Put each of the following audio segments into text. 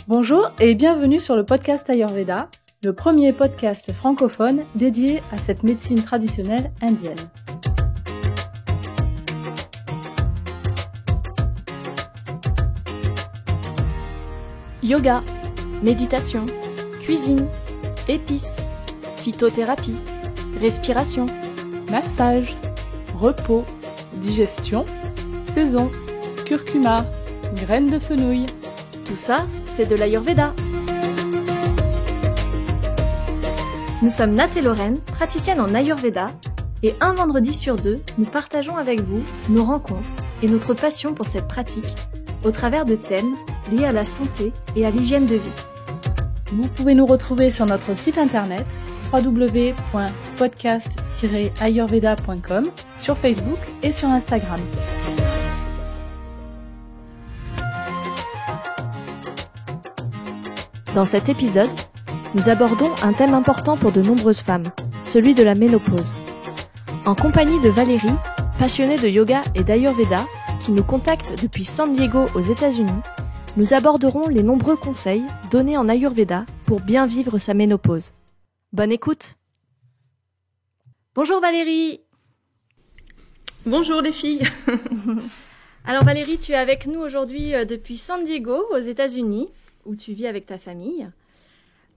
Bonjour et bienvenue sur le podcast Ayurveda, le premier podcast francophone dédié à cette médecine traditionnelle indienne. Yoga, méditation, cuisine, épices, phytothérapie, respiration, Massage, repos, digestion, saison, curcuma, graines de fenouil. tout ça, c'est de l'Ayurveda. Nous sommes Nat et Lorraine, praticiennes en Ayurveda, et un vendredi sur deux, nous partageons avec vous nos rencontres et notre passion pour cette pratique au travers de thèmes liés à la santé et à l'hygiène de vie. Vous pouvez nous retrouver sur notre site internet www.podcast-ayurveda.com, sur Facebook et sur Instagram. Dans cet épisode, nous abordons un thème important pour de nombreuses femmes, celui de la ménopause. En compagnie de Valérie, passionnée de yoga et d'Ayurveda, qui nous contacte depuis San Diego aux États-Unis, nous aborderons les nombreux conseils donnés en Ayurveda pour bien vivre sa ménopause. Bonne écoute! Bonjour Valérie! Bonjour les filles. Alors Valérie, tu es avec nous aujourd'hui depuis San Diego aux États-Unis, où tu vis avec ta famille.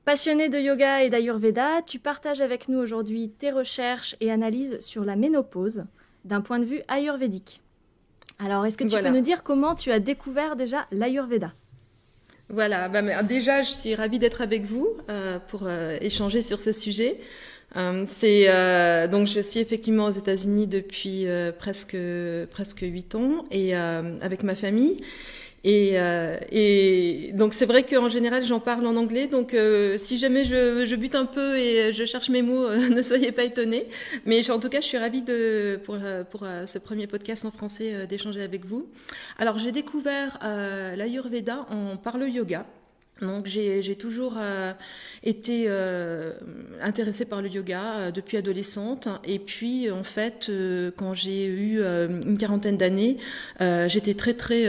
Passionnée de yoga et d'Ayurveda, tu partages avec nous aujourd'hui tes recherches et analyses sur la ménopause d'un point de vue ayurvédique. Alors, est-ce que tu peux nous dire comment tu as découvert déjà l'Ayurveda ? Voilà, déjà je suis ravie d'être avec vous pour échanger sur ce sujet. Donc je suis effectivement aux États-Unis depuis presque 8 ans et avec ma famille. Et donc c'est vrai qu'en général j'en parle en anglais, donc si jamais je bute un peu et je cherche mes mots, ne soyez pas étonnés. Mais en tout cas je suis ravie pour ce premier podcast en français d'échanger avec vous. Alors j'ai découvert l'Ayurveda par le yoga. Donc j'ai toujours été intéressée par le yoga depuis adolescente, et puis en fait quand j'ai eu une quarantaine d'années, j'étais très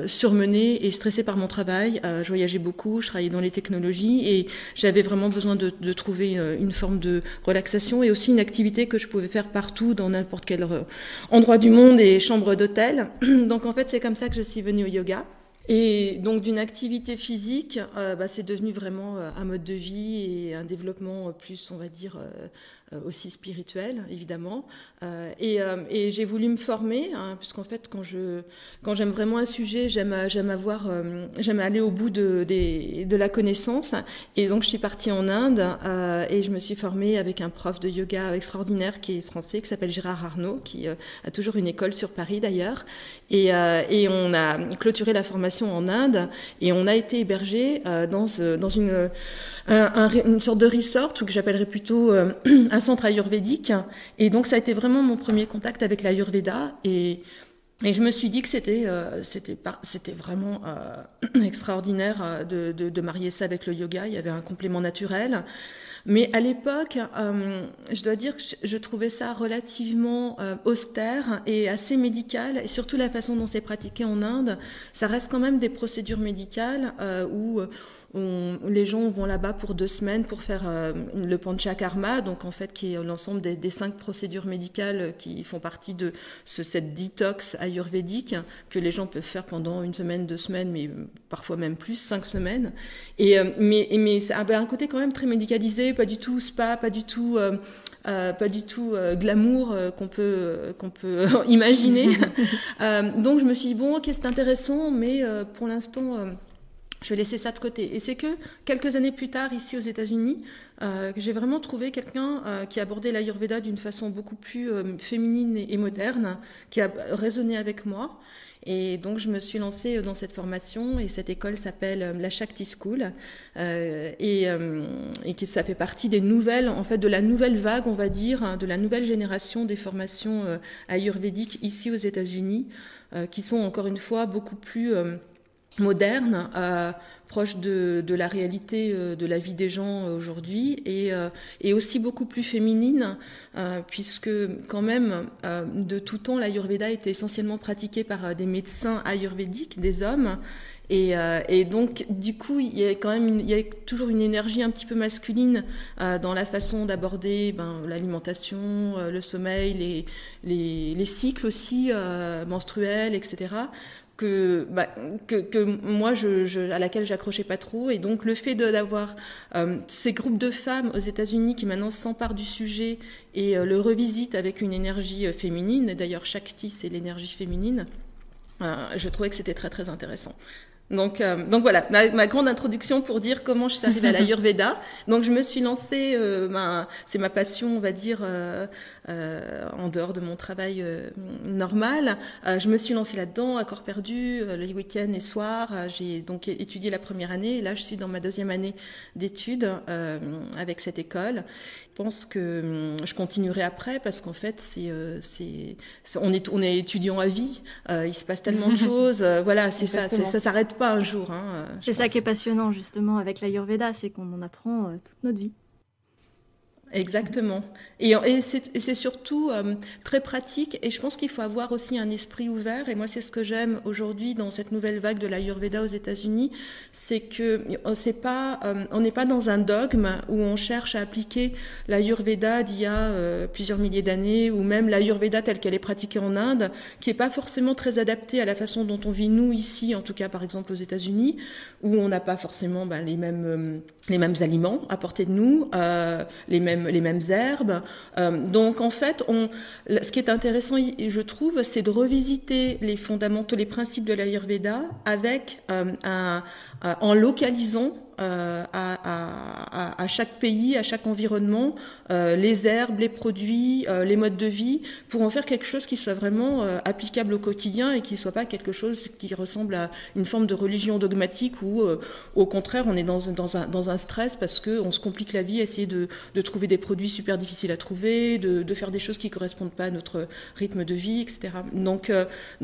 surmenée et stressée par mon travail. Je voyageais beaucoup, je travaillais dans les technologies et j'avais vraiment besoin de trouver une forme de relaxation et aussi une activité que je pouvais faire partout dans n'importe quel endroit du monde et chambre d'hôtel. Donc en fait c'est comme ça que je suis venue au yoga. Et donc d'une activité physique, c'est devenu vraiment un mode de vie et un développement plus, on va dire, aussi spirituel, évidemment. Et j'ai voulu me former, puisqu'en fait, quand j'aime vraiment un sujet, j'aime aller au bout de la connaissance. Et donc je suis partie en Inde et je me suis formée avec un prof de yoga extraordinaire qui est français, qui s'appelle Gérard Arnault, qui a toujours une école sur Paris d'ailleurs. Et on a clôturé la formation en Inde et on a été hébergé dans une sorte de resort, ou que j'appellerais plutôt un centre ayurvédique. Et donc ça a été vraiment mon premier contact avec l'Ayurveda et je me suis dit que c'était vraiment extraordinaire de marier ça avec le yoga. Il y avait un complément naturel. Mais à l'époque, je dois dire que je trouvais ça relativement austère et assez médical. Et surtout la façon dont c'est pratiqué en Inde, ça reste quand même des procédures médicales où les gens vont là-bas pour 2 semaines pour faire le panchakarma, donc en fait qui est l'ensemble des 5 procédures médicales qui font partie de cette détox ayurvédique que les gens peuvent faire pendant 1 semaine, 2 semaines, mais parfois même plus, 5 semaines. Mais ça avait un côté quand même très médicalisé, pas du tout spa, pas du tout glamour qu'on peut imaginer. Donc je me suis dit bon, ok, c'est intéressant, mais pour l'instant je vais laisser ça de côté. Et c'est que quelques années plus tard, ici aux États-Unis, que j'ai vraiment trouvé quelqu'un qui abordait l'Ayurveda d'une façon beaucoup plus féminine et moderne, qui a résonné avec moi. Et donc je me suis lancée dans cette formation, et cette école s'appelle la Shakti School, et que ça fait partie des nouvelles, en fait, de la nouvelle vague, on va dire, de la nouvelle génération des formations ayurvédiques ici aux États-Unis, qui sont encore une fois beaucoup plus moderne, proche de la réalité de la vie des gens aujourd'hui, et aussi beaucoup plus féminine, puisque quand même, de tout temps, l'Ayurveda était essentiellement pratiqué par des médecins ayurvédiques, des hommes. Et donc, du coup, il y a toujours une énergie un petit peu masculine dans la façon d'aborder l'alimentation, le sommeil, les cycles aussi menstruels, etc. Que moi, à laquelle j'accrochais pas trop. Et donc, le fait d'avoir ces groupes de femmes aux États-Unis qui maintenant s'emparent du sujet et le revisitent avec une énergie féminine, et d'ailleurs, Shakti, c'est l'énergie féminine, je trouvais que c'était très, très intéressant. Donc voilà, ma grande introduction pour dire comment je suis arrivée à l'Ayurveda. Donc je me suis lancée, c'est ma passion, on va dire, en dehors de mon travail normal. Je me suis lancée là-dedans, à corps perdu, les week-ends et soirs. J'ai donc étudié la première année, et là je suis dans ma deuxième année d'études avec cette école. Je pense que je continuerai après, parce qu'en fait on est étudiant à vie. Il se passe tellement de choses. Voilà, c'est Exactement. ça s'arrête pas un jour. C'est ça qui est passionnant justement avec l'Ayurveda, c'est qu'on en apprend toute notre vie. Exactement. Et c'est surtout très pratique, et je pense qu'il faut avoir aussi un esprit ouvert, et moi c'est ce que j'aime aujourd'hui dans cette nouvelle vague de l'Ayurveda aux États-Unis, c'est que on n'est pas dans un dogme où on cherche à appliquer l'Ayurveda d'il y a plusieurs milliers d'années, ou même l'Ayurveda telle qu'elle est pratiquée en Inde, qui est pas forcément très adaptée à la façon dont on vit nous ici, en tout cas par exemple aux États-Unis, où on n'a pas forcément les mêmes aliments à portée de nous, les mêmes herbes. Donc en fait, ce qui est intéressant, je trouve, c'est de revisiter les fondamentaux, les principes de l'Ayurveda en localisant à chaque pays, à chaque environnement, les herbes, les produits, les modes de vie, pour en faire quelque chose qui soit vraiment applicable au quotidien, et qui soit pas quelque chose qui ressemble à une forme de religion dogmatique, où au contraire on est dans un stress parce que on se complique la vie à essayer de trouver des produits super difficiles à trouver, de faire des choses qui correspondent pas à notre rythme de vie, etc. Donc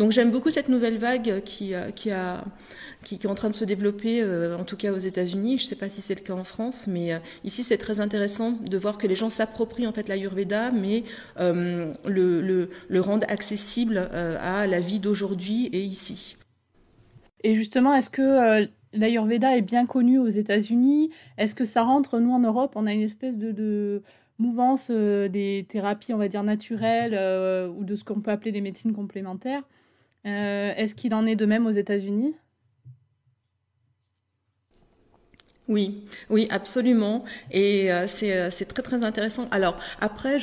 j'aime beaucoup cette nouvelle vague qui est en train de se développer, en tout cas aux États-Unis. Je ne sais pas si c'est le cas en France, mais ici c'est très intéressant de voir que les gens s'approprient en fait l'Ayurveda, mais le rendent accessible à la vie d'aujourd'hui et ici. Et justement, est-ce que l'Ayurveda est bien connu aux États-Unis? Est-ce que ça rentre, nous en Europe, on a une espèce de mouvance des thérapies, on va dire, naturelles, ou de ce qu'on peut appeler les médecines complémentaires. Est-ce qu'il en est de même aux États-Unis ? Oui, absolument. Et c'est très très intéressant. Alors après,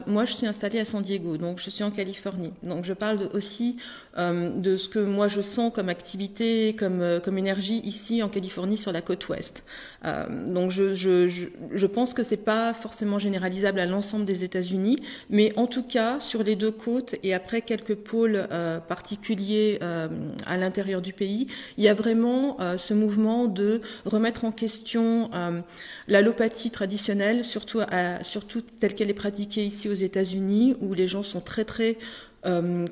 moi je suis installée à San Diego, donc je suis en Californie. Donc je parle aussi de ce que moi je sens comme activité, comme énergie ici en Californie sur la côte ouest. Donc je pense que c'est pas forcément généralisable à l'ensemble des États-Unis, mais en tout cas sur les deux côtes, et après quelques pôles particuliers à l'intérieur du pays, il y a vraiment ce mouvement de remettre en question l'allopathie traditionnelle, surtout telle qu'elle est pratiquée ici aux États-Unis, où les gens sont très très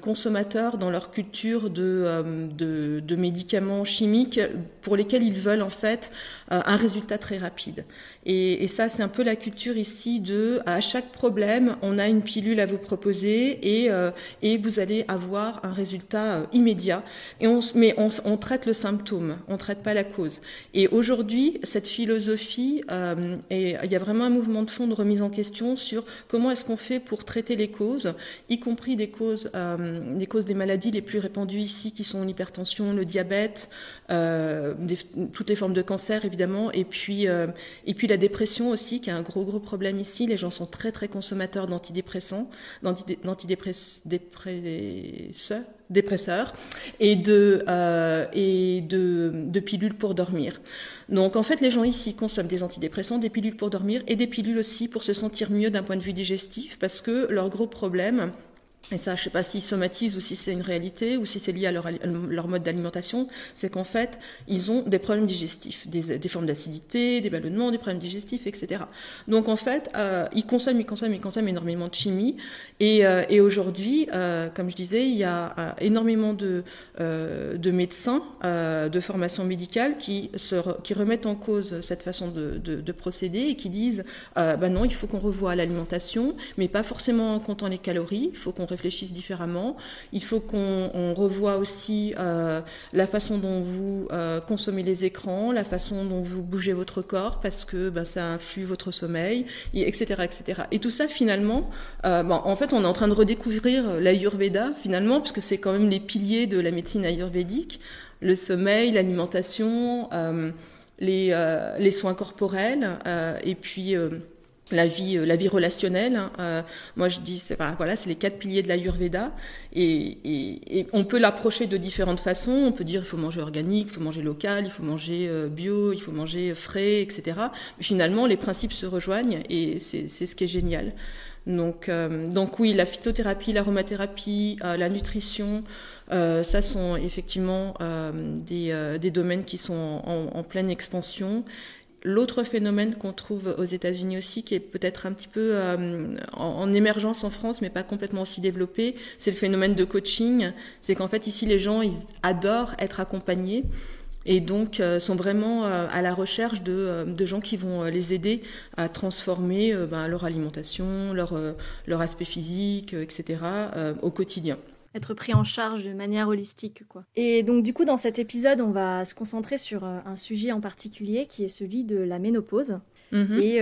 consommateurs dans leur culture de médicaments chimiques pour lesquels ils veulent en fait un résultat très rapide. Et ça, c'est un peu la culture ici à chaque problème, on a une pilule à vous proposer, et vous allez avoir un résultat immédiat. Mais on traite le symptôme, on traite pas la cause. Et aujourd'hui, cette philosophie, il y a vraiment un mouvement de fond de remise en question sur comment est-ce qu'on fait pour traiter les causes, y compris les causes des maladies les plus répandues ici, qui sont l'hypertension, le diabète, toutes les formes de cancer évidemment, et puis la dépression aussi, qui est un gros problème ici. Les gens sont très très consommateurs d'antidépresseurs et de pilules pour dormir. Donc en fait, les gens ici consomment des antidépressants, des pilules pour dormir, et des pilules aussi pour se sentir mieux d'un point de vue digestif, parce que leur gros problème, et ça, je ne sais pas s'ils somatisent ou si c'est une réalité ou si c'est lié à leur mode d'alimentation, c'est qu'en fait, ils ont des problèmes digestifs, des formes d'acidité, des ballonnements, des problèmes digestifs, etc. Donc en fait, ils consomment énormément de chimie. Et aujourd'hui, comme je disais, il y a énormément de médecins de formation médicale qui remettent en cause cette façon de procéder et qui disent non, il faut qu'on revoie l'alimentation, mais pas forcément en comptant les calories, il faut qu'on réfléchissent différemment. Il faut qu'on revoie aussi la façon dont vous consommez les écrans, la façon dont vous bougez votre corps, parce que ça influe votre sommeil, etc., etc. Et tout ça, finalement, en fait, on est en train de redécouvrir l'Ayurveda, finalement, parce que c'est quand même les piliers de la médecine ayurvédique, le sommeil, l'alimentation, les soins corporels, et puis la vie relationnelle. Moi, je dis, c'est les 4 piliers de l'Ayurveda. Et on peut l'approcher de différentes façons. On peut dire, il faut manger organique, il faut manger local, il faut manger bio, il faut manger frais, etc. Mais finalement, les principes se rejoignent et c'est ce qui est génial. Donc oui, la phytothérapie, l'aromathérapie, la nutrition, ça sont effectivement des domaines qui sont en pleine expansion. L'autre phénomène qu'on trouve aux États-Unis aussi, qui est peut-être un petit peu en émergence en France, mais pas complètement aussi développé, c'est le phénomène de coaching. C'est qu'en fait, ici, les gens, ils adorent être accompagnés et donc sont vraiment à la recherche de gens qui vont les aider à transformer leur alimentation, leur aspect physique, etc. Au quotidien. Être pris en charge de manière holistique, quoi. Et donc, du coup, dans cet épisode, on va se concentrer sur un sujet en particulier qui est celui de la ménopause. Et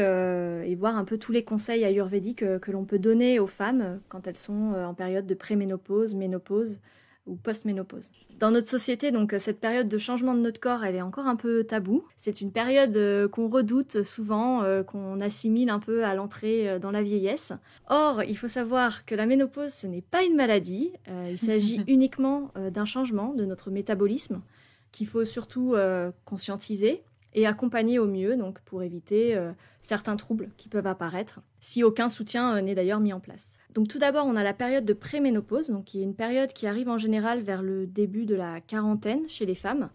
voir un peu tous les conseils ayurvédiques que l'on peut donner aux femmes quand elles sont en période de préménopause, ménopause ou post-ménopause. Dans notre société, donc, cette période de changement de notre corps, elle est encore un peu taboue. C'est une période qu'on redoute souvent, qu'on assimile un peu à l'entrée dans la vieillesse. Or, il faut savoir que la ménopause, ce n'est pas une maladie. Il s'agit uniquement d'un changement de notre métabolisme qu'il faut surtout conscientiser et accompagner au mieux, donc pour éviter certains troubles qui peuvent apparaître, si aucun soutien n'est d'ailleurs mis en place. Donc tout d'abord, on a la période de préménopause, donc qui est une période qui arrive en général vers le début de la quarantaine chez les femmes.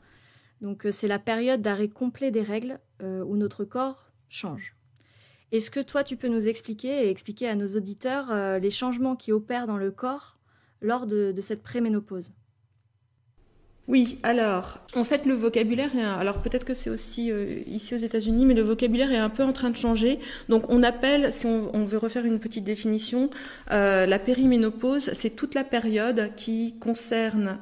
Donc c'est la période d'arrêt complet des règles où notre corps change. Est-ce que toi, tu peux nous expliquer et expliquer à nos auditeurs les changements qui opèrent dans le corps lors de cette préménopause ? Oui, alors, en fait, le vocabulaire alors peut-être que c'est aussi ici aux États-Unis, mais le vocabulaire est un peu en train de changer. Donc, on appelle, si on veut refaire une petite définition, la périménopause, c'est toute la période qui concerne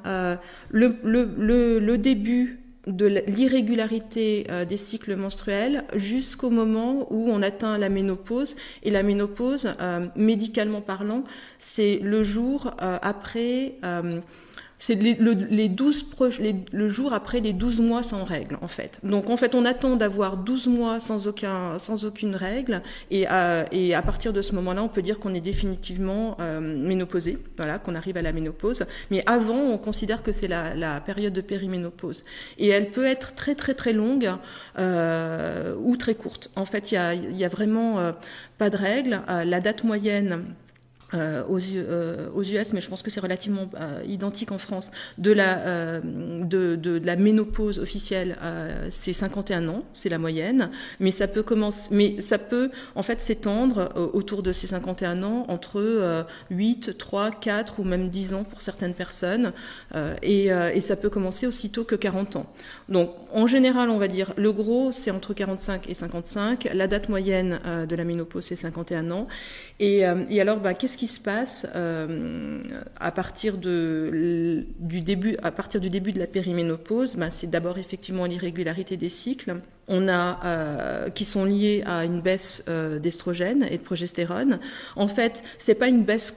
le début de l'irrégularité des cycles menstruels jusqu'au moment où on atteint la ménopause. Et la ménopause, médicalement parlant, c'est le jour après... c'est le jour après les 12 mois sans règle, en fait. Donc, en fait, on attend d'avoir 12 mois sans aucune règle. Et à partir de ce moment-là, on peut dire qu'on est définitivement ménopausé. Voilà, qu'on arrive à la ménopause. Mais avant, on considère que c'est la période de périménopause. Et elle peut être très, très, très longue ou très courte. En fait, il y a vraiment pas de règle. La date moyenne... aux US, mais je pense que c'est relativement identique en France, de la ménopause officielle, c'est 51 ans, c'est la moyenne, mais ça peut en fait s'étendre autour de ces 51 ans entre 8, 3, 4 ou même 10 ans pour certaines personnes, et ça peut commencer aussitôt que 40 ans. Donc, en général, on va dire, le gros, c'est entre 45 et 55, la date moyenne de la ménopause, c'est 51 ans, et alors, qu'est-ce qui se passe à partir du début de la périménopause? C'est d'abord effectivement l'irrégularité des cycles. On a qui sont liés à une baisse d'estrogène et de progestérone. En fait, c'est pas une baisse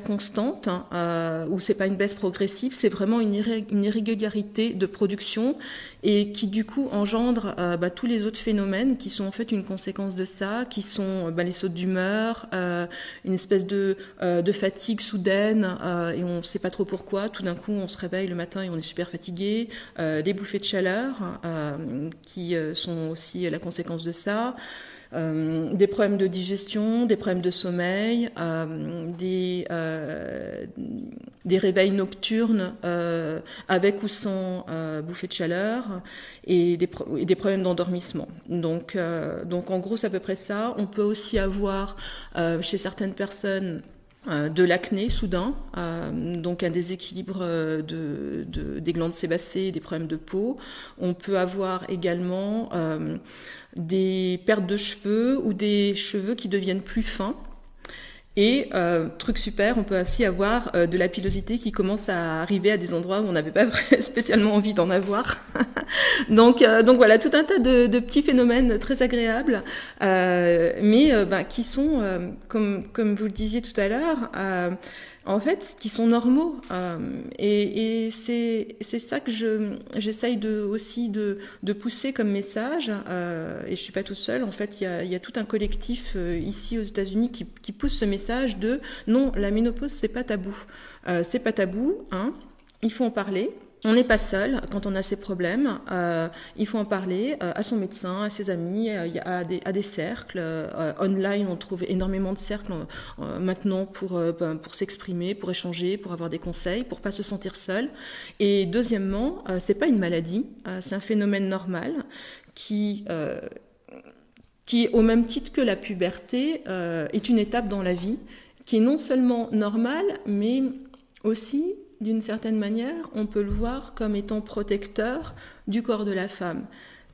constante ou c'est pas une baisse progressive, c'est vraiment une irrégularité de production et qui du coup engendre tous les autres phénomènes qui sont en fait une conséquence de ça, qui sont les sautes d'humeur, une espèce de fatigue soudaine et on sait pas trop pourquoi. Tout d'un coup, on se réveille le matin et on est super fatigué. Les bouffées de chaleur qui sont aussi la conséquence de ça. des problèmes de digestion, des problèmes de sommeil, des réveils nocturnes avec ou sans bouffée de chaleur et des problèmes d'endormissement. Donc en gros, c'est à peu près ça. On peut aussi avoir chez certaines personnes de l'acné soudain, donc un déséquilibre des glandes sébacées, des problèmes de peau. On peut avoir également des pertes de cheveux ou des cheveux qui deviennent plus fins. Et truc super, on peut aussi avoir de la pilosité qui commence à arriver à des endroits où on n'avait pas spécialement envie d'en avoir. donc voilà, tout un tas de petits phénomènes très agréables, mais qui sont, comme vous le disiez tout à l'heure, en fait, qui sont normaux. Et c'est ça que j'essaye aussi de pousser comme message. Et je suis pas toute seule. En fait, il y a tout un collectif ici aux États-Unis qui pousse ce message de non, la ménopause c'est pas tabou. C'est pas tabou, hein. Il faut en parler. On n'est pas seul quand on a ces problèmes. Il faut en parler à son médecin, à ses amis, à des cercles. Online, on trouve énormément de cercles maintenant pour s'exprimer, pour échanger, pour avoir des conseils, pour pas se sentir seul. Et deuxièmement, c'est pas une maladie, c'est un phénomène normal qui, au même titre que la puberté, est une étape dans la vie qui est non seulement normale, mais aussi d'une certaine manière, on peut le voir comme étant protecteur du corps de la femme.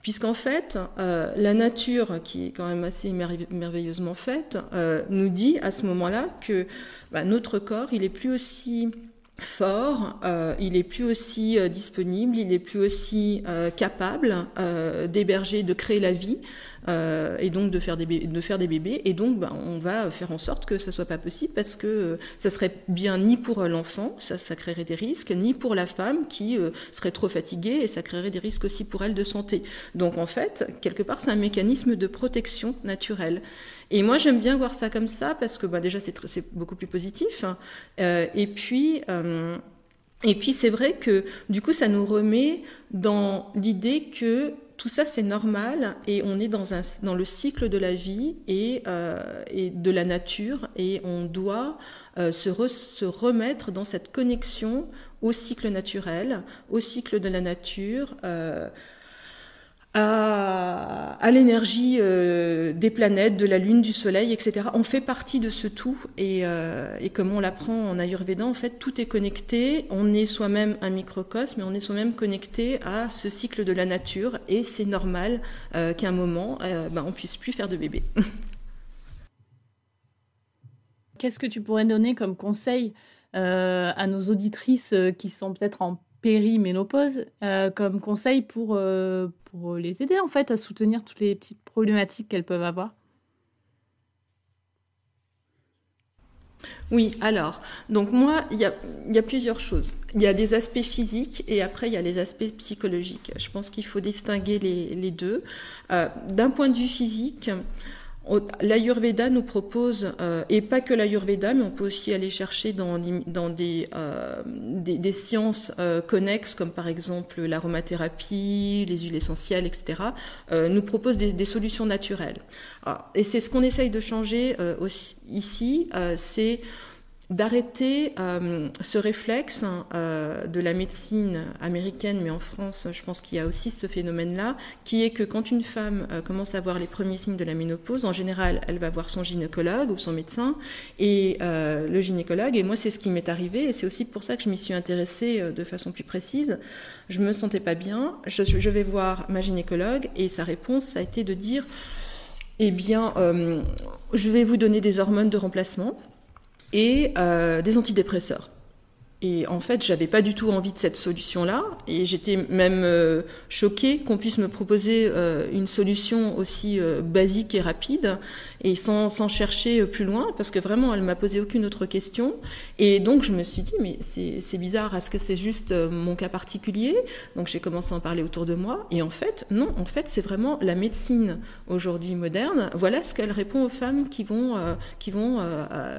Puisqu'en fait, la nature, qui est quand même assez merveilleusement faite, nous dit à ce moment-là que notre corps, il est plus aussi fort, il est plus aussi disponible, il est plus aussi capable d'héberger, de créer la vie, et donc de faire des bébés, et donc on va faire en sorte que ça soit pas possible parce que ça serait bien ni pour l'enfant, ça créerait des risques, ni pour la femme qui serait trop fatiguée et ça créerait des risques aussi pour elle de santé. Donc en fait, quelque part, c'est un mécanisme de protection naturelle. Et moi, j'aime bien voir ça comme ça parce que déjà c'est beaucoup plus positif. Et puis c'est vrai que du coup, ça nous remet dans l'idée que tout ça c'est normal et on est dans le cycle de la vie et de la nature et on doit se remettre dans cette connexion au cycle naturel, au cycle de la nature. À l'énergie des planètes, de la Lune, du Soleil, etc. On fait partie de ce tout et comme on l'apprend en Ayurveda, en fait, tout est connecté. On est soi-même un microcosme, mais on est soi-même connecté à ce cycle de la nature et c'est normal qu'à un moment, on puisse plus faire de bébé. Qu'est-ce que tu pourrais donner comme conseil à nos auditrices qui sont peut-être en périménopause, comme conseil pour les aider en fait à soutenir toutes les petites problématiques qu'elles peuvent avoir? Oui, alors, donc moi, il y a plusieurs choses. Il y a des aspects physiques et après, il y a les aspects psychologiques. Je pense qu'il faut distinguer les deux. D'un point de vue physique, l'Ayurveda nous propose, et pas que l'Ayurveda, mais on peut aussi aller chercher dans des sciences connexes, comme par exemple l'aromathérapie, les huiles essentielles, etc., nous propose des solutions naturelles. Et c'est ce qu'on essaye de changer aussi, ici, c'est d'arrêter ce réflexe de la médecine américaine, mais en France, je pense qu'il y a aussi ce phénomène-là, qui est que quand une femme commence à avoir les premiers signes de la ménopause, en général, elle va voir son gynécologue ou son médecin, et le gynécologue, et moi, c'est ce qui m'est arrivé, et c'est aussi pour ça que je m'y suis intéressée de façon plus précise. Je me sentais pas bien, je vais voir ma gynécologue, et sa réponse, ça a été de dire, eh bien, je vais vous donner des hormones de remplacement, et des antidépresseurs. Et en fait, j'avais pas du tout envie de cette solution-là, et j'étais même choquée qu'on puisse me proposer une solution aussi basique et rapide, et sans chercher plus loin, parce que vraiment, elle m'a posé aucune autre question. Et donc, je me suis dit, mais c'est bizarre, est-ce que c'est juste mon cas particulier? Donc, j'ai commencé à en parler autour de moi, et en fait, non, en fait, c'est vraiment la médecine aujourd'hui moderne. Voilà ce qu'elle répond aux femmes qui vont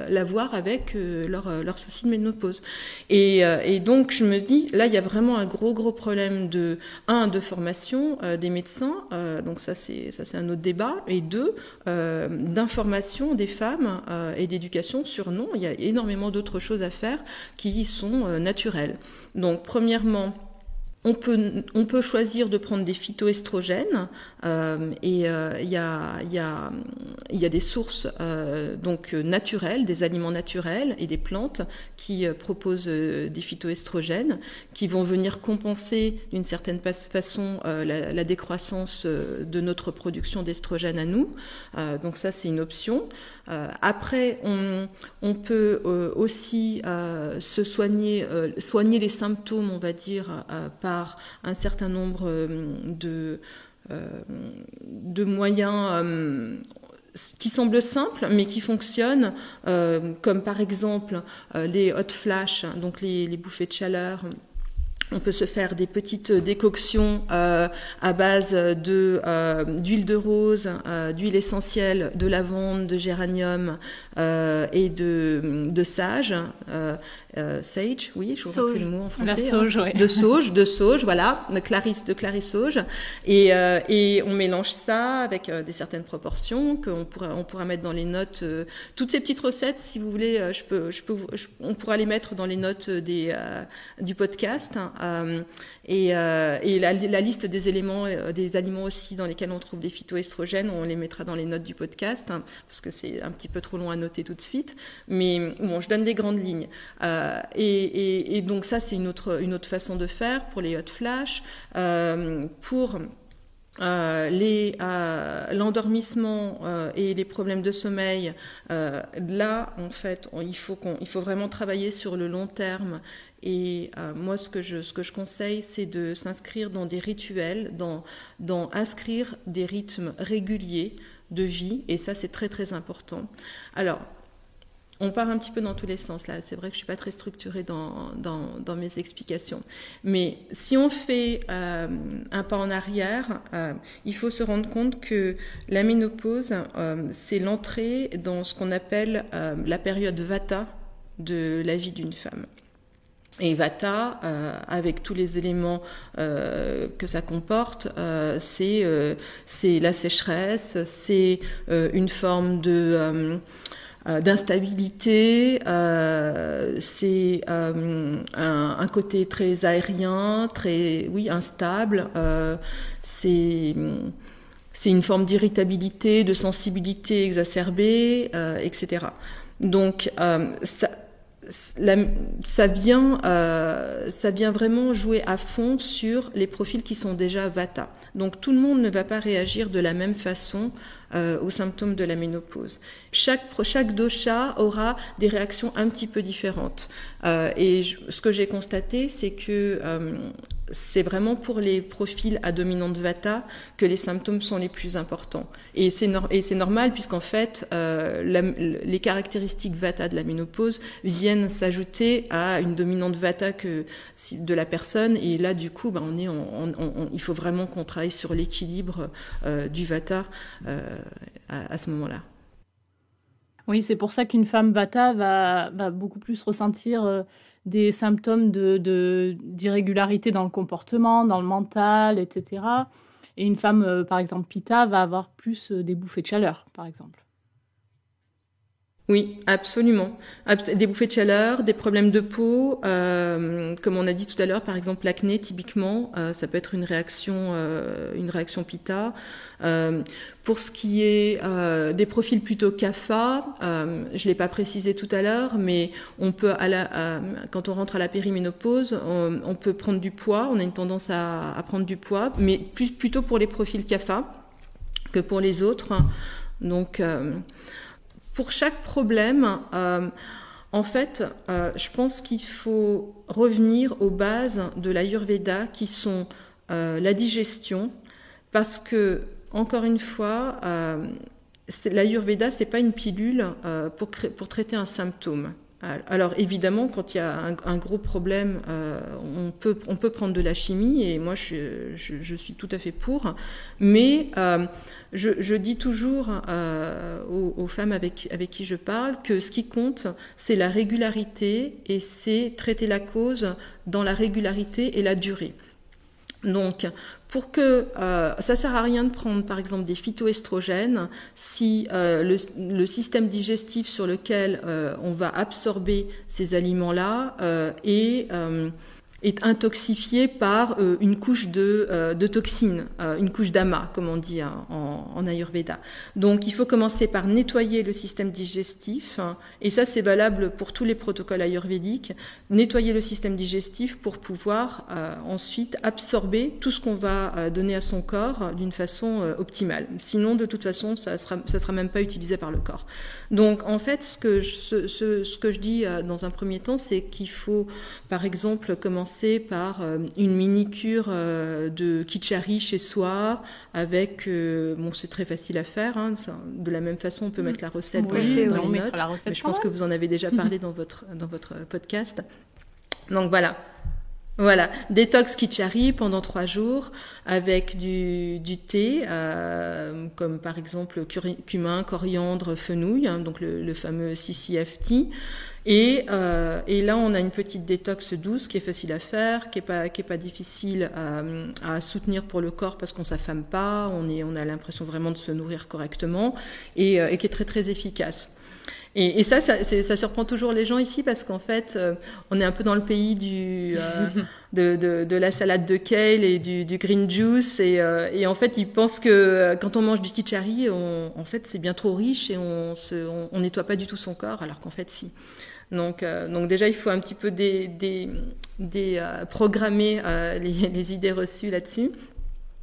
l'avoir avec leurs soucis de ménopause. Et donc, je me dis, là, il y a vraiment un gros problème de formation des médecins, donc ça c'est un autre débat, et deux, d'information des femmes et d'éducation sur non, il y a énormément d'autres choses à faire qui sont naturelles. Donc, premièrement, on peut choisir de prendre des phytoestrogènes et il y a des sources donc naturelles, des aliments naturels et des plantes qui proposent des phytoestrogènes qui vont venir compenser d'une certaine façon la décroissance de notre production d'estrogènes à nous. Donc ça c'est une option. Après on peut aussi se soigner les symptômes, on va dire, par un certain nombre de moyens qui semblent simples mais qui fonctionnent, comme par exemple les hot flash, donc les bouffées de chaleur. On peut se faire des petites décoctions à base d'huile de rose, d'huile essentielle, de lavande, de géranium et de sage. Sage, oui, je vois plus le mot en français. La sauge, oui. De sauge, voilà, de clarissauge. Et on mélange ça avec certaines proportions qu'on pourra mettre dans les notes. Toutes ces petites recettes, si vous voulez, on pourra les mettre dans les notes du podcast. Et la liste des éléments, des aliments aussi dans lesquels on trouve des phytoestrogènes, on les mettra dans les notes du podcast, parce que c'est un petit peu trop long à noter tout de suite. Mais bon, je donne des grandes lignes. Et donc ça, c'est une autre façon de faire pour les hot flash, pour l'endormissement et les problèmes de sommeil. Là, en fait, il faut vraiment travailler sur le long terme. Et moi, ce que je conseille, c'est de s'inscrire dans des rituels, dans inscrire des rythmes réguliers de vie. Et ça, c'est très très important. Alors, on part un petit peu dans tous les sens là. C'est vrai que je suis pas très structurée dans mes explications. Mais si on fait un pas en arrière, il faut se rendre compte que la ménopause, c'est l'entrée dans ce qu'on appelle la période Vata de la vie d'une femme. Et Vata, avec tous les éléments que ça comporte, c'est la sécheresse, c'est une forme d'instabilité, c'est un côté très aérien, très instable, c'est une forme d'irritabilité, de sensibilité exacerbée, etc. Donc ça vient vraiment jouer à fond sur les profils qui sont déjà Vata. Donc tout le monde ne va pas réagir de la même façon aux symptômes de la ménopause. Chaque dosha aura des réactions un petit peu différentes. Et ce que j'ai constaté, c'est que c'est vraiment pour les profils à dominante Vata que les symptômes sont les plus importants. Et c'est normal puisqu'en fait, les caractéristiques Vata de la ménopause viennent s'ajouter à une dominante Vata de la personne. Et là, du coup, il faut vraiment qu'on travaille sur l'équilibre du Vata à ce moment-là. Oui, c'est pour ça qu'une femme Vata va beaucoup plus ressentir des symptômes d'irrégularité dans le comportement, dans le mental, etc. Et une femme, par exemple, Pitta, va avoir plus des bouffées de chaleur, par exemple. Oui, absolument. Des bouffées de chaleur, des problèmes de peau, comme on a dit tout à l'heure, par exemple l'acné, typiquement, ça peut être une réaction Pitta. Pour ce qui est des profils plutôt Kapha, je l'ai pas précisé tout à l'heure, mais on peut quand on rentre à la périménopause, on peut prendre du poids. On a une tendance à prendre du poids, mais plutôt pour les profils Kapha que pour les autres. Donc pour chaque problème, en fait, je pense qu'il faut revenir aux bases de l'Ayurveda qui sont la digestion, parce que, encore une fois, l'Ayurveda, c'est pas une pilule pour traiter un symptôme. Alors évidemment, quand il y a un gros problème, on peut prendre de la chimie, et moi je suis tout à fait pour, mais je dis toujours aux femmes avec qui je parle que ce qui compte, c'est la régularité, et c'est traiter la cause dans la régularité et la durée. Donc, pour que ça sert à rien de prendre par exemple des phytoestrogènes si le système digestif sur lequel on va absorber ces aliments-là est intoxifié par une couche de toxines, une couche d'amas, comme on dit en Ayurveda. Donc, il faut commencer par nettoyer le système digestif, et ça, c'est valable pour tous les protocoles ayurvédiques. Nettoyer le système digestif pour pouvoir ensuite absorber tout ce qu'on va donner à son corps d'une façon optimale. Sinon, de toute façon, ça sera même pas utilisé par le corps. Donc, en fait, ce que je dis dans un premier temps, c'est qu'il faut, par exemple, commencer par une mini-cure de Khichari chez soi, avec, c'est très facile à faire, hein, de la même façon, on peut mettre la recette dans les notes, mais je pense que vous en avez déjà parlé dans votre podcast. Donc voilà, détox Khichari pendant 3 jours avec du thé, comme par exemple cumin, coriandre, fenouil, hein, donc le fameux CCFT. Et là, on a une petite détox douce qui est facile à faire, qui est pas difficile à soutenir pour le corps parce qu'on s'affame pas, on a l'impression vraiment de se nourrir correctement, et qui est très très efficace. Et ça surprend toujours les gens ici parce qu'en fait, on est un peu dans le pays de la salade de kale et du green juice, et en fait, ils pensent que quand on mange du Khichari, en fait, c'est bien trop riche et on nettoie pas du tout son corps, alors qu'en fait, si. Donc déjà, il faut un petit peu programmer les idées reçues là-dessus.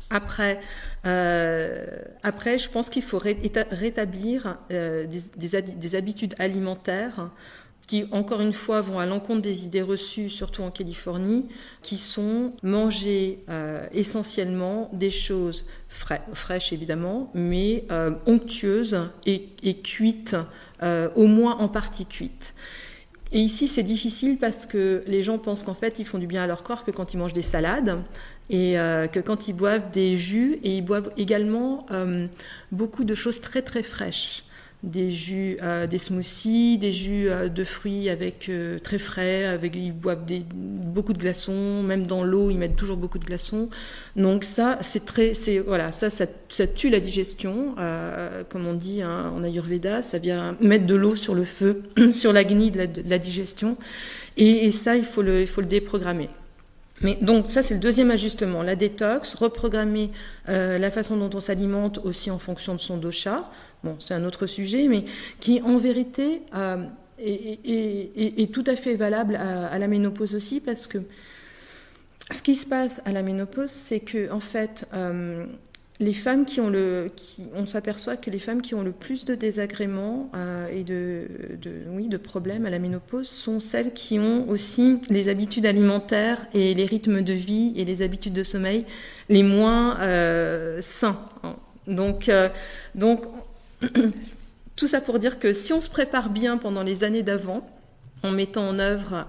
Après, je pense qu'il faut rétablir des habitudes alimentaires qui, encore une fois, vont à l'encontre des idées reçues, surtout en Californie, qui sont manger essentiellement des choses fraîches évidemment, mais onctueuses et cuites, au moins en partie cuites. Et ici, c'est difficile parce que les gens pensent qu'en fait, ils font du bien à leur corps que quand ils mangent des salades, et que quand ils boivent des jus, et ils boivent également beaucoup de choses très très fraîches, des jus, des smoothies, des jus de fruits très frais, ils boivent beaucoup de glaçons, même dans l'eau ils mettent toujours beaucoup de glaçons. Donc ça ça tue la digestion, comme on dit en Ayurveda, ça vient mettre de l'eau sur le feu, sur l'agni de la digestion, et ça il faut le déprogrammer. Mais donc ça c'est le deuxième ajustement, la détox, reprogrammer la façon dont on s'alimente aussi en fonction de son dosha. Bon, c'est un autre sujet, mais qui en vérité est tout à fait valable à la ménopause aussi, parce que ce qui se passe à la ménopause, c'est que en fait les femmes on s'aperçoit que les femmes qui ont le plus de désagréments et de problèmes à la ménopause sont celles qui ont aussi les habitudes alimentaires et les rythmes de vie et les habitudes de sommeil les moins sains. Donc tout ça pour dire que si on se prépare bien pendant les années d'avant, en mettant en œuvre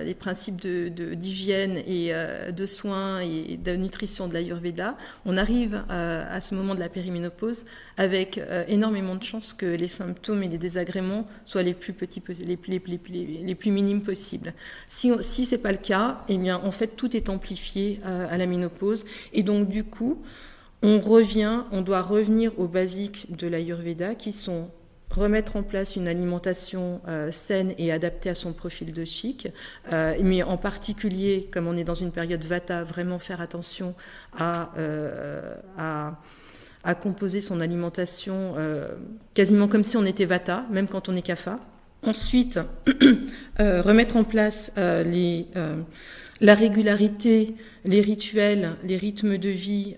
les principes d'hygiène et de soins et de nutrition de l'Ayurveda, on arrive à ce moment de la périménopause avec énormément de chances que les symptômes et les désagréments soient les plus petits, les plus minimes possibles. Si c'est pas le cas, eh bien en fait tout est amplifié à la ménopause, et donc du coup on doit revenir aux basiques de l'Ayurveda, qui sont remettre en place une alimentation saine et adaptée à son profil de chic, mais en particulier, comme on est dans une période Vata, vraiment faire attention à composer son alimentation quasiment comme si on était Vata, même quand on est Kapha. Ensuite, remettre en place la régularité, les rituels, les rythmes de vie,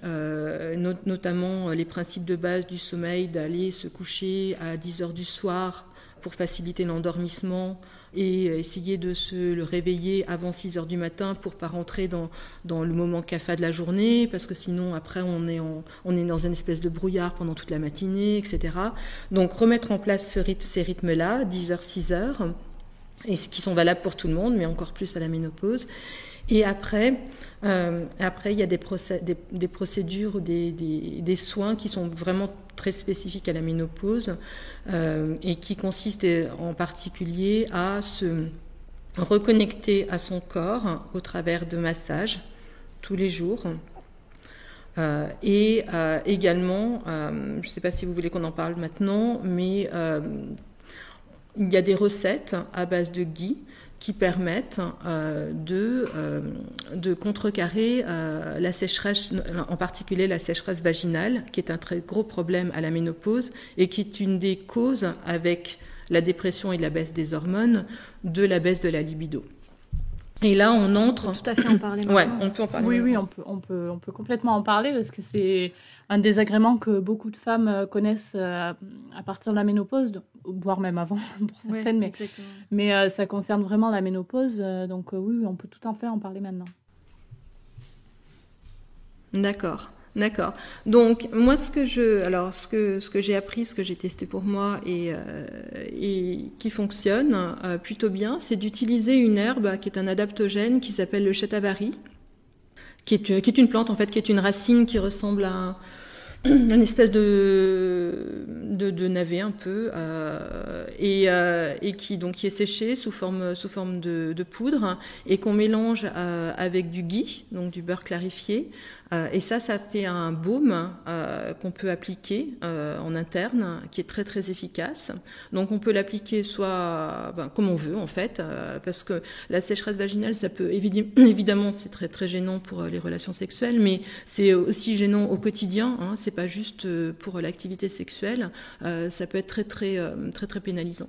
notamment les principes de base du sommeil, d'aller se coucher à 10 heures du soir pour faciliter l'endormissement, et essayer de le réveiller avant 6 heures du matin pour pas rentrer dans le moment Kapha de la journée, parce que sinon après on est dans une espèce de brouillard pendant toute la matinée, etc. Donc remettre en place ces rythmes-là, 10 heures, 6 heures. et qui sont valables pour tout le monde, mais encore plus à la ménopause. Et après, il y a des procédures ou des soins qui sont vraiment très spécifiques à la ménopause et qui consistent en particulier à se reconnecter à son corps au travers de massages tous les jours. Et également, je ne sais pas si vous voulez qu'on en parle maintenant, mais il y a des recettes à base de ghee qui permettent de contrecarrer la sécheresse, en particulier la sécheresse vaginale, qui est un très gros problème à la ménopause et qui est une des causes, avec la dépression et la baisse des hormones, de la baisse de la libido. Et là, on entre... On peut tout à fait en parler maintenant. Ouais, on peut en parler. Oui, on peut complètement en parler parce que c'est un désagrément que beaucoup de femmes connaissent à partir de la ménopause, voire même avant pour certaines, mais ça concerne vraiment la ménopause. Donc oui, on peut tout à fait en parler maintenant. D'accord. Donc moi, ce que j'ai appris, ce que j'ai testé pour moi et qui fonctionne plutôt bien, c'est d'utiliser une herbe qui est un adaptogène qui s'appelle le shatavari, qui est une plante en fait, qui est une racine qui ressemble à une espèce de navet un peu et qui est séché sous forme de poudre et qu'on mélange avec du ghee, donc du beurre clarifié, et ça fait un baume qu'on peut appliquer en interne, qui est très très efficace. Donc on peut l'appliquer soit comme on veut en fait, parce que la sécheresse vaginale, ça peut évidemment, c'est très très gênant pour les relations sexuelles, mais c'est aussi gênant au quotidien, hein, c'est pas juste pour l'activité sexuelle, ça peut être très très pénalisant.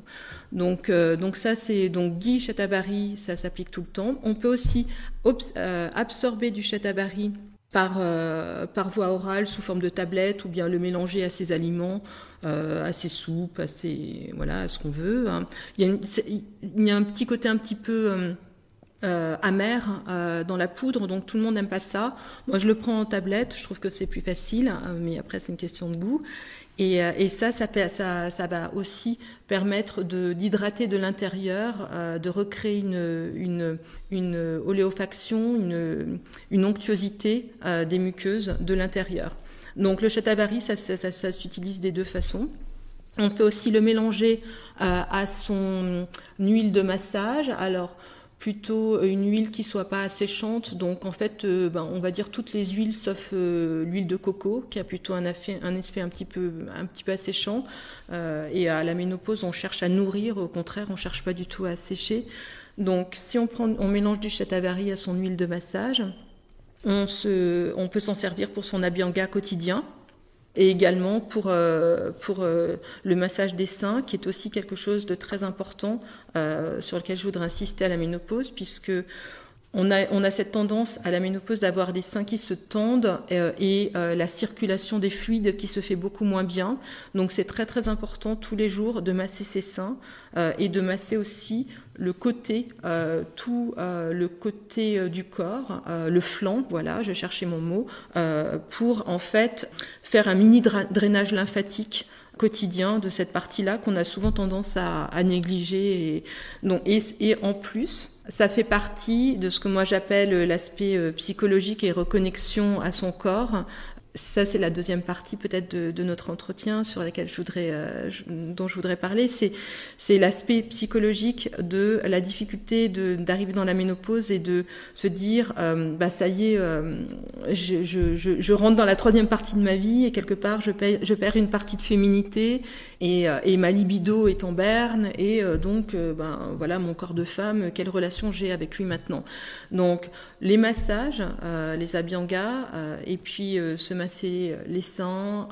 Donc ça c'est donc ghee shatavari, ça s'applique tout le temps. On peut aussi absorber du shatavari par voie orale sous forme de tablette, ou bien le mélanger à ses aliments, à ses soupes, à ce qu'on veut. Hein. Il y a un petit côté un petit peu amer dans la poudre, donc tout le monde n'aime pas ça. Moi, je le prends en tablette, je trouve que c'est plus facile, mais après c'est une question de goût. Et ça va aussi permettre d'hydrater de l'intérieur, de recréer une oléofaction, une onctuosité des muqueuses de l'intérieur. Donc le shatavari, ça s'utilise des deux façons. On peut aussi le mélanger à son huile de massage. Alors plutôt une huile qui soit pas asséchante, donc en fait on va dire toutes les huiles sauf l'huile de coco qui a plutôt un effet un petit peu asséchant, et à la ménopause on cherche à nourrir, au contraire on cherche pas du tout à assécher. Donc si on mélange du shatavari à son huile de massage, on peut s'en servir pour son abhyanga quotidien. Et également pour le massage des seins, qui est aussi quelque chose de très important sur lequel je voudrais insister à la ménopause, puisque on a cette tendance à la ménopause d'avoir les seins qui se tendent et la circulation des fluides qui se fait beaucoup moins bien. Donc c'est très très important tous les jours de masser ses seins et de masser aussi le côté, le côté du corps, le flanc, voilà, je cherchais mon mot, pour en fait faire un mini drainage lymphatique quotidien de cette partie-là qu'on a souvent tendance à négliger. Et en plus, ça fait partie de ce que moi j'appelle l'aspect psychologique et reconnexion à son corps. Ça, c'est la deuxième partie peut-être de notre entretien sur laquelle dont je voudrais parler. C'est l'aspect psychologique de la difficulté d'arriver dans la ménopause et de se dire, ça y est, je rentre dans la troisième partie de ma vie et quelque part je perds une partie de féminité et ma libido est en berne et donc voilà mon corps de femme, quelle relation j'ai avec lui maintenant. Donc les massages, les abhyangas et puis se masser les seins,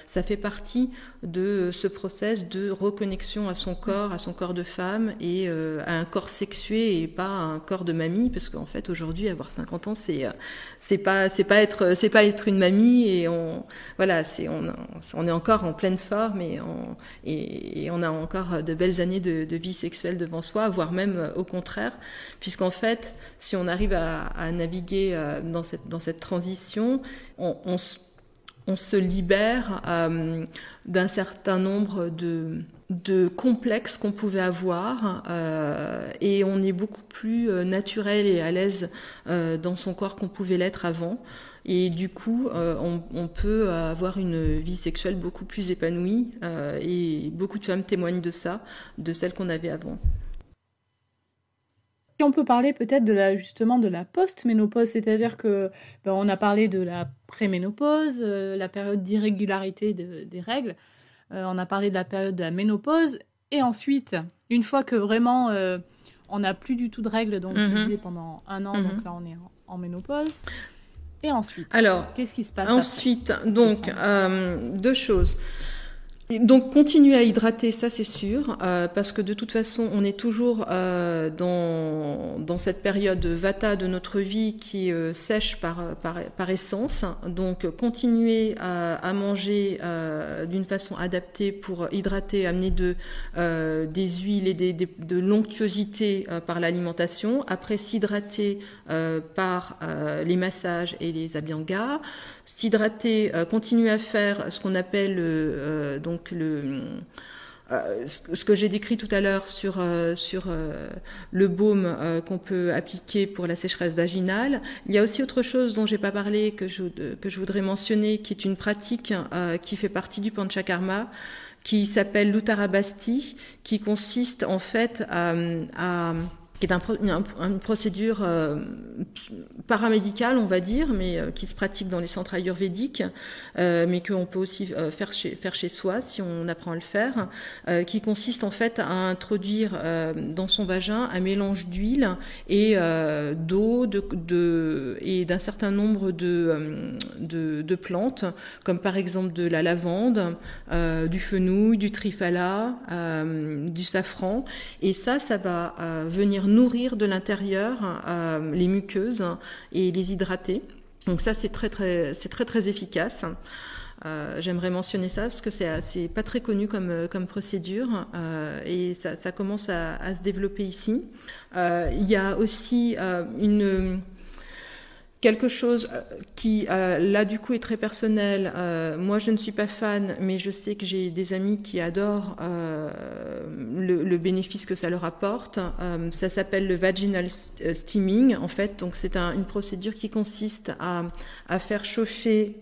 ça fait partie de ce process de reconnexion à son corps de femme et à un corps sexué et pas à un corps de mamie, parce qu'en fait aujourd'hui avoir 50 ans c'est pas être une mamie et on est encore en pleine forme et on a encore de belles années de vie sexuelle devant soi, voire même au contraire, puisqu'en fait si on arrive à naviguer dans cette transition, on se libère d'un certain nombre de complexe qu'on pouvait avoir et on est beaucoup plus naturel et à l'aise dans son corps qu'on pouvait l'être avant. Et du coup, on peut avoir une vie sexuelle beaucoup plus épanouie et beaucoup de femmes témoignent de ça, de celle qu'on avait avant. Si on peut parler peut-être justement de la post-ménopause, c'est-à-dire que on a parlé de la préménopause, la période d'irrégularité des règles, on a parlé de la période de la ménopause, et ensuite, une fois que vraiment on n'a plus du tout de règles, donc tu disais pendant 1 an, donc là on est en ménopause. Et ensuite, alors, qu'est-ce qui se passe ensuite, après donc, 2 choses. Donc continuer à hydrater, ça c'est sûr, parce que de toute façon on est toujours dans cette période vata de notre vie qui est sèche par essence. Donc continuer à manger d'une façon adaptée pour hydrater, amener des huiles et de l'onctuosité par l'alimentation. Après s'hydrater par les massages et les abhyangas. S'hydrater, continuer à faire ce qu'on appelle ce que j'ai décrit tout à l'heure sur le baume qu'on peut appliquer pour la sécheresse vaginale. Il y a aussi autre chose dont j'ai pas parlé que je voudrais mentionner, qui est une pratique qui fait partie du Panchakarma, qui s'appelle l'Uttarabasti, qui consiste en fait qui est une procédure paramédicale, on va dire, mais qui se pratique dans les centres ayurvédiques, mais qu'on peut aussi faire chez soi si on apprend à le faire, qui consiste en fait à introduire dans son vagin un mélange d'huile et d'eau et d'un certain nombre de plantes, comme par exemple de la lavande, du fenouil, du triphala, du safran, et ça va venir nourrir de l'intérieur les muqueuses et les hydrater. Donc ça c'est très efficace. J'aimerais mentionner ça parce que c'est pas très connu comme procédure et ça commence à se développer ici. Il y a aussi quelque chose qui, là, du coup, est très personnel. Moi, je ne suis pas fan, mais je sais que j'ai des amis qui adorent le bénéfice que ça leur apporte. Ça s'appelle le vaginal steaming, en fait. Donc, c'est une procédure qui consiste à faire chauffer,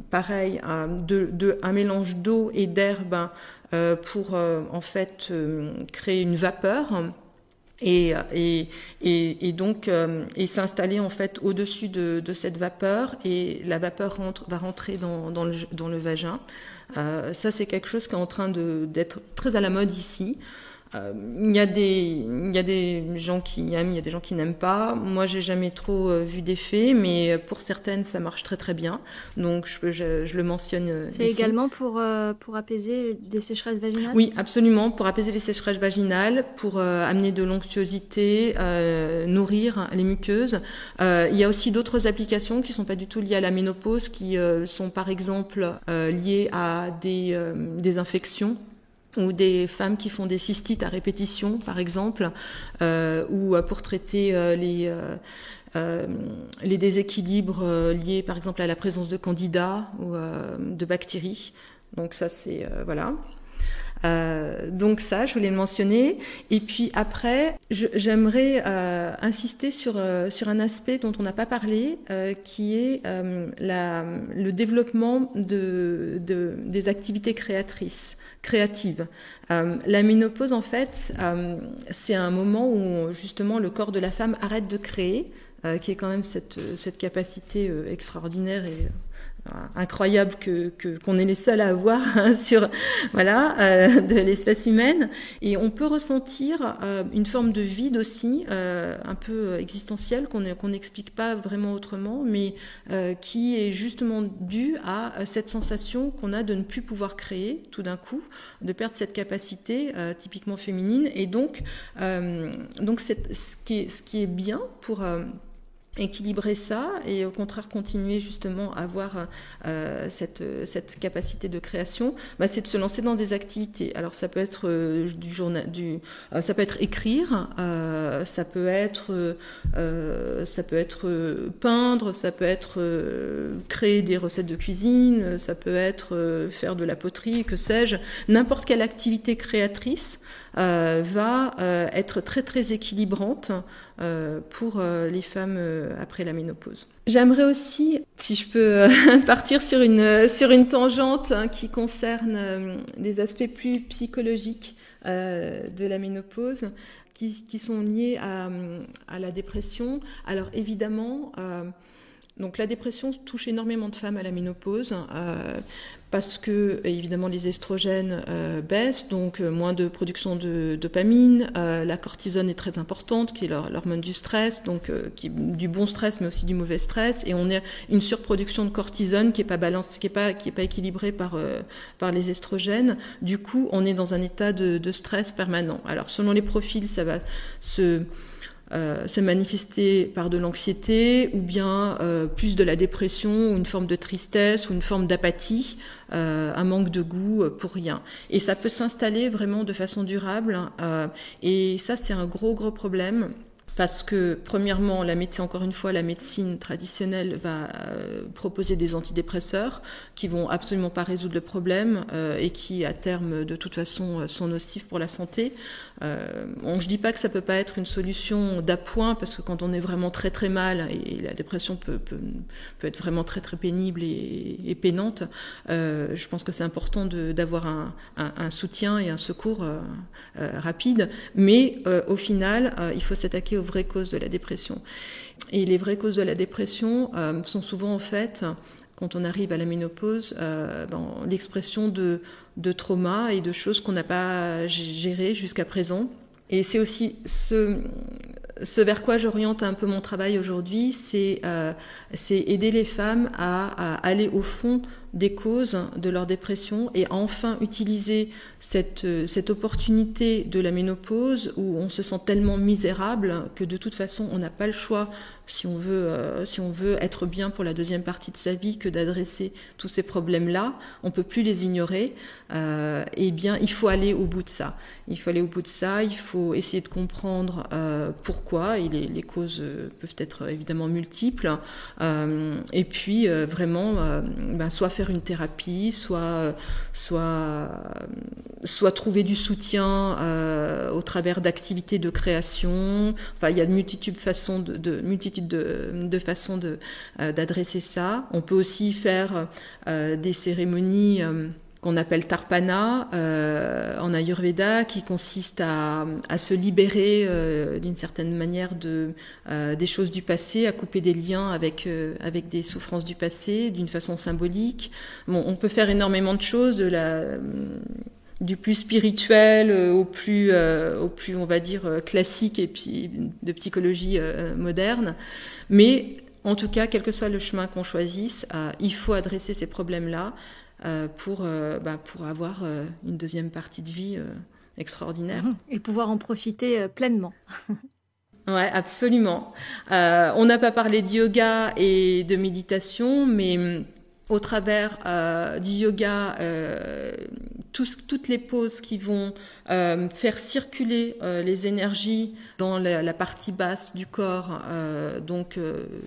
pareil, un mélange d'eau et d'herbe pour, en fait, créer une vapeur. Et donc s'installer en fait au-dessus de cette vapeur, et la vapeur va rentrer dans le vagin. Ça c'est quelque chose qui est en train d'être très à la mode ici. Il y a des gens qui aiment, il y a des gens qui n'aiment pas. Moi, j'ai jamais trop vu d'effet, mais pour certaines, ça marche très très bien. Donc, je le mentionne C'est ici. Également pour apaiser des sécheresses vaginales ? Oui, absolument, pour apaiser les sécheresses vaginales, pour amener de l'onctuosité, nourrir les muqueuses. Il y a aussi d'autres applications qui sont pas du tout liées à la ménopause, qui sont par exemple liées à des infections, ou des femmes qui font des cystites à répétition, par exemple, ou pour traiter les déséquilibres liés, par exemple, à la présence de candidats ou de bactéries. Donc ça, c'est voilà. Donc ça, je voulais le mentionner. Et puis après, j'aimerais insister sur un aspect dont on n'a pas parlé, qui est le développement des activités créatives. La ménopause, en fait, c'est un moment où justement le corps de la femme arrête de créer, qui est quand même cette capacité extraordinaire et incroyable qu'on est les seuls à avoir sur de l'espèce humaine, et on peut ressentir une forme de vide aussi un peu existentiel qu'on n'explique pas vraiment autrement, mais qui est justement dû à cette sensation qu'on a de ne plus pouvoir créer tout d'un coup, de perdre cette capacité typiquement féminine, et donc c'est ce qui est bien équilibrer ça et au contraire continuer justement à avoir cette capacité de création, c'est de se lancer dans des activités. Alors ça peut être ça peut être écrire, ça peut être peindre, ça peut être créer des recettes de cuisine, ça peut être faire de la poterie, que sais-je. N'importe quelle activité créatrice va être très très équilibrante pour les femmes après la ménopause. J'aimerais aussi, si je peux partir sur une tangente qui concerne des aspects plus psychologiques de la ménopause, qui sont liés à la dépression. Alors évidemment, donc la dépression touche énormément de femmes à la ménopause, parce que évidemment les estrogènes baissent, donc moins de production de dopamine, la cortisone est très importante, qui est l'hormone du stress, donc qui est du bon stress mais aussi du mauvais stress, et on a une surproduction de cortisone qui est pas balancée, qui est pas équilibrée par les estrogènes. Du coup, on est dans un état de stress permanent. Alors selon les profils, ça va se manifester par de l'anxiété ou bien plus de la dépression ou une forme de tristesse ou une forme d'apathie, un manque de goût pour rien. Et ça peut s'installer vraiment de façon durable, et ça c'est un gros problème. Parce que, premièrement, la médecine traditionnelle va proposer des antidépresseurs qui vont absolument pas résoudre le problème et qui, à terme, de toute façon, sont nocifs pour la santé. Je dis pas que ça peut pas être une solution d'appoint, parce que quand on est vraiment très très mal, et la dépression peut être vraiment très très pénible et peinante, je pense que c'est important d'avoir un soutien et un secours rapide. Mais au final, il faut s'attaquer aux vraies causes de la dépression. Et les vraies causes de la dépression sont souvent en fait, quand on arrive à la ménopause, l'expression de traumas et de choses qu'on n'a pas gérées jusqu'à présent. Et c'est aussi ce vers quoi j'oriente un peu mon travail aujourd'hui, c'est aider les femmes à aller au fond des causes de leur dépression et à enfin utiliser cette opportunité de la ménopause où on se sent tellement misérable que de toute façon on n'a pas le choix, si on veut être bien pour la deuxième partie de sa vie, que d'adresser tous ces problèmes-là. On peut plus les ignorer. Eh bien, il faut aller au bout de ça. Il faut essayer de comprendre pourquoi. Et les causes peuvent être évidemment multiples. Et puis vraiment, soit faire une thérapie, soit trouver du soutien au travers d'activités de création. Enfin, il y a de multitudes de façons d'adresser ça. On peut aussi faire des cérémonies qu'on appelle tarpana en Ayurveda, qui consiste à se libérer d'une certaine manière des choses du passé, à couper des liens avec des souffrances du passé d'une façon symbolique. Bon, on peut faire énormément de choses, du plus spirituel au plus on va dire classique et puis de psychologie moderne. Mais en tout cas, quel que soit le chemin qu'on choisisse, il faut adresser ces problèmes-là pour avoir une deuxième partie de vie extraordinaire. Et pouvoir en profiter pleinement. Ouais, absolument. On n'a pas parlé de yoga et de méditation, mais au travers du yoga, toutes les poses qui vont faire circuler les énergies dans la partie basse du corps, donc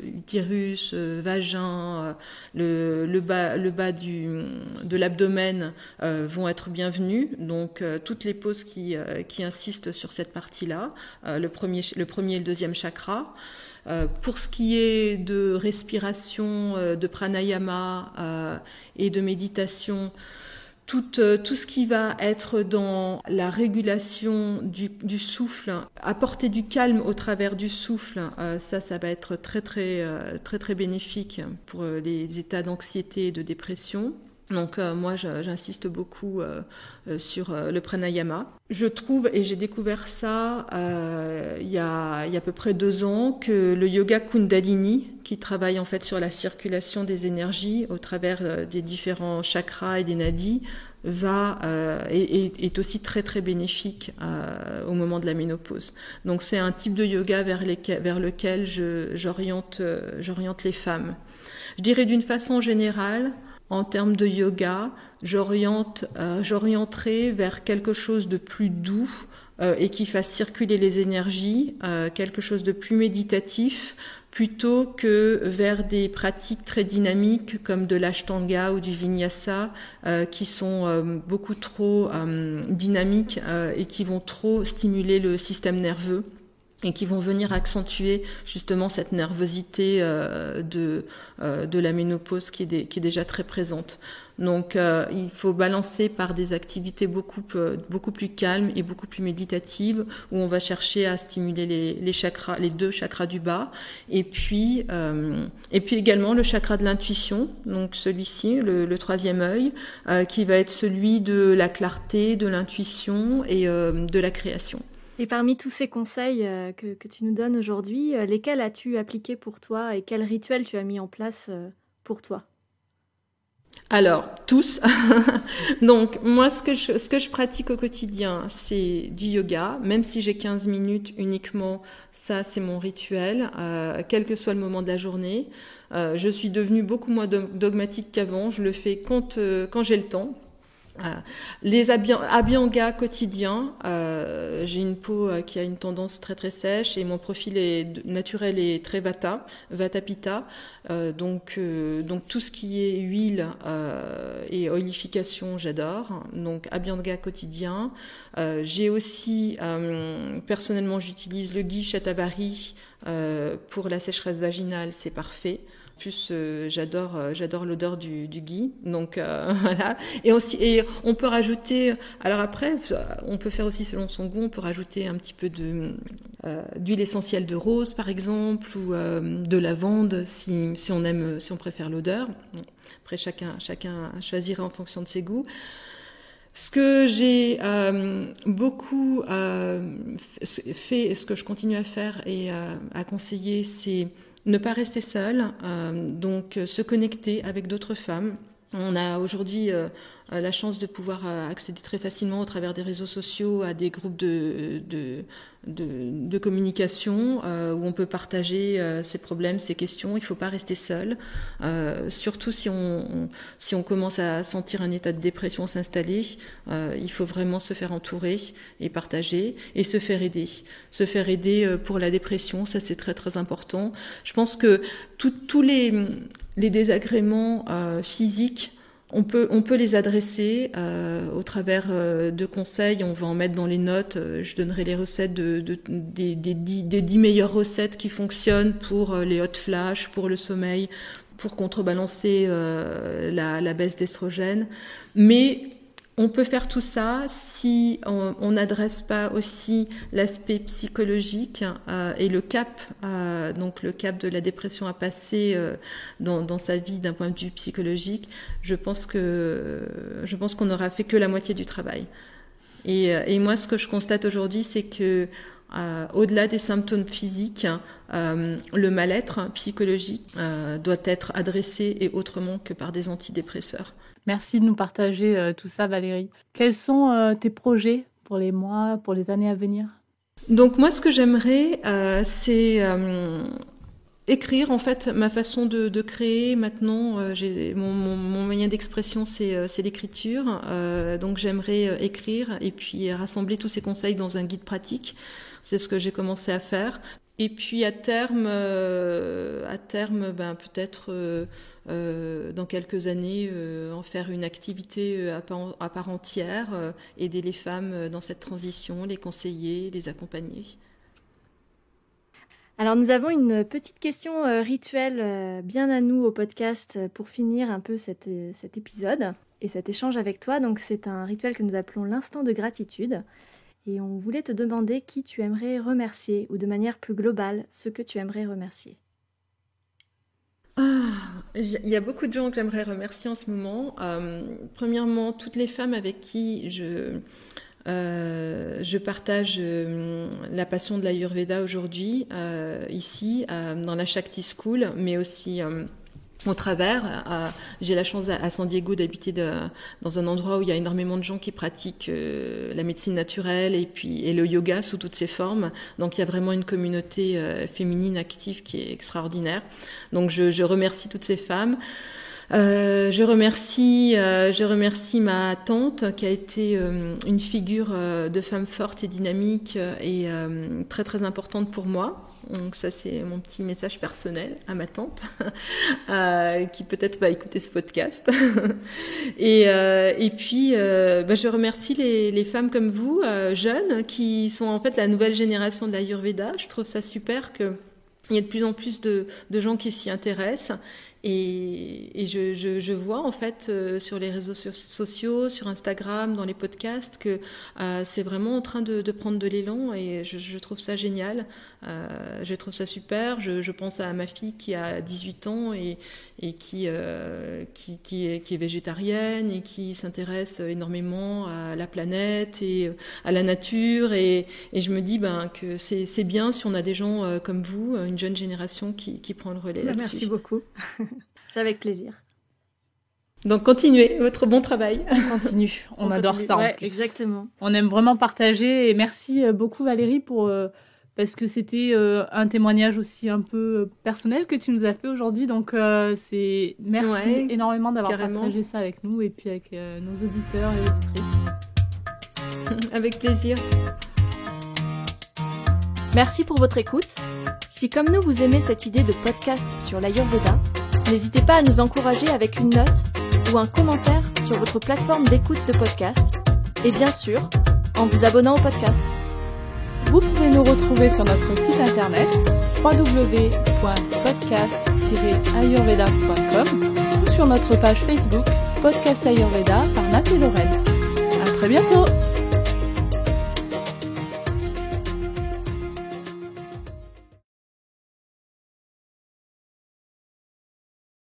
utérus, vagin, le bas de l'abdomen vont être bienvenues. Donc toutes les poses qui insistent sur cette partie-là, le premier et le deuxième chakra. Pour ce qui est de respiration, de pranayama et de méditation, tout ce qui va être dans la régulation du souffle, apporter du calme au travers du souffle, ça va être très très bénéfique pour les états d'anxiété et de dépression. Donc moi j'insiste beaucoup sur le pranayama. Je trouve, et j'ai découvert ça il y a à peu près 2 ans, que le yoga Kundalini, qui travaille en fait sur la circulation des énergies au travers des différents chakras et des nadis, est aussi très très bénéfique au moment de la ménopause. Donc c'est un type de yoga vers lequel j'oriente les femmes. Je dirais d'une façon générale, en termes de yoga, j'orienterai vers quelque chose de plus doux et qui fasse circuler les énergies, quelque chose de plus méditatif, plutôt que vers des pratiques très dynamiques comme de l'ashtanga ou du vinyasa qui sont beaucoup trop dynamiques et qui vont trop stimuler le système nerveux et qui vont venir accentuer justement cette nervosité de la ménopause qui est déjà très présente. Donc il faut balancer par des activités beaucoup plus calmes et beaucoup plus méditatives où on va chercher à stimuler les chakras, les 2 chakras du bas, et puis également le chakra de l'intuition, donc celui-ci, le 3e œil, qui va être celui de la clarté, de l'intuition et de la création. Et parmi tous ces conseils que tu nous donnes aujourd'hui, lesquels as-tu appliqués pour toi et quels rituels tu as mis en place pour toi ? Alors, tous. Donc, moi, ce que je pratique au quotidien, c'est du yoga. Même si j'ai 15 minutes uniquement, ça, c'est mon rituel, quel que soit le moment de la journée. Je suis devenue beaucoup moins dogmatique qu'avant. Je le fais quand j'ai le temps. Les abhyanga quotidiens, j'ai une peau qui a une tendance très très sèche et mon profil naturel est très vata pitta, donc tout ce qui est huile et oilification j'adore, donc abhyanga quotidien. J'ai aussi personnellement j'utilise le ghee shatavari pour la sécheresse vaginale, c'est parfait. Plus j'adore l'odeur du ghee, donc voilà. Et on peut rajouter, alors après on peut faire aussi selon son goût, on peut rajouter un petit peu d'huile essentielle de rose par exemple, ou de lavande si on préfère l'odeur. Après chacun choisira en fonction de ses goûts. Ce que j'ai beaucoup fait, ce que je continue à faire et à conseiller, c'est ne pas rester seul, donc se connecter avec d'autres femmes. On a aujourd'hui la chance de pouvoir accéder très facilement au travers des réseaux sociaux à des groupes de communication où on peut partager ses problèmes, ses questions. Il ne faut pas rester seul, surtout si on commence à sentir un état de dépression s'installer. Il faut vraiment se faire entourer et partager et se faire aider. Se faire aider pour la dépression, ça c'est très très important. Je pense que tous les désagréments physiques, on peut les adresser au travers de conseils. On va en mettre dans les notes. Je donnerai les recettes des 10 meilleures recettes qui fonctionnent pour les hot flash, pour le sommeil, pour contrebalancer la baisse d'estrogène. Mais on peut faire tout ça si on n'adresse pas aussi l'aspect psychologique et le cap, donc le cap de la dépression à passer dans sa vie d'un point de vue psychologique. Je pense qu'on n'aura fait que la moitié du travail. Et moi, ce que je constate aujourd'hui, c'est que au-delà des symptômes physiques, le mal-être psychologique doit être adressé et autrement que par des antidépresseurs. Merci de nous partager tout ça, Valérie. Quels sont tes projets pour les mois, pour les années à venir ? Donc moi, ce que j'aimerais, c'est écrire. En fait, ma façon de créer maintenant, mon moyen d'expression, c'est l'écriture. Donc j'aimerais écrire et puis rassembler tous ces conseils dans un guide pratique. C'est ce que j'ai commencé à faire. Et puis à terme, peut-être dans quelques années, en faire une activité à part entière, aider les femmes dans cette transition, les conseiller, les accompagner. Alors nous avons une petite question rituelle bien à nous au podcast pour finir un peu cet épisode et cet échange avec toi. Donc c'est un rituel que nous appelons l'instant de gratitude. Et on voulait te demander qui tu aimerais remercier, ou de manière plus globale, ce que tu aimerais remercier. Il y a beaucoup de gens que j'aimerais remercier en ce moment. Premièrement, toutes les femmes avec qui je partage la passion de l'Ayurveda aujourd'hui, ici, dans la Shakti School, mais aussi au travers. J'ai la chance à San Diego d'habiter dans un endroit où il y a énormément de gens qui pratiquent la médecine naturelle et le yoga sous toutes ses formes. Donc il y a vraiment une communauté féminine active qui est extraordinaire. Donc je remercie toutes ces femmes. Je remercie ma tante qui a été une figure de femme forte et dynamique et très très importante pour moi. Donc ça c'est mon petit message personnel à ma tante qui peut-être va écouter ce podcast. et puis je remercie les femmes comme vous, jeunes, qui sont en fait la nouvelle génération de l'Ayurveda. Je trouve ça super qu'il y ait de plus en plus de gens qui s'y intéressent. Et je vois en fait sur les réseaux sociaux, sur Instagram, dans les podcasts que c'est vraiment en train de prendre de l'élan et je trouve ça génial. Je trouve ça super. Je pense à ma fille qui a 18 ans et qui est végétarienne et qui s'intéresse énormément à la planète et à la nature et je me dis que c'est bien si on a des gens comme vous, une jeune génération qui prend le relais là-dessus. Merci beaucoup. C'est avec plaisir. Donc continuez votre bon travail. On continue. On adore ça en plus. Exactement. On aime vraiment partager et merci beaucoup Valérie parce que c'était un témoignage aussi un peu personnel que tu nous as fait aujourd'hui. Donc merci énormément d'avoir partagé ça avec nous et puis avec nos auditeurs et auditrices. Avec plaisir. Merci pour votre écoute. Si comme nous vous aimez cette idée de podcast sur l'Ayurveda, n'hésitez pas à nous encourager avec une note ou un commentaire sur votre plateforme d'écoute de podcast et bien sûr en vous abonnant au podcast. Vous pouvez nous retrouver sur notre site internet www.podcast-ayurveda.com ou sur notre page Facebook Podcast Ayurveda par Nat et Lorraine. À très bientôt!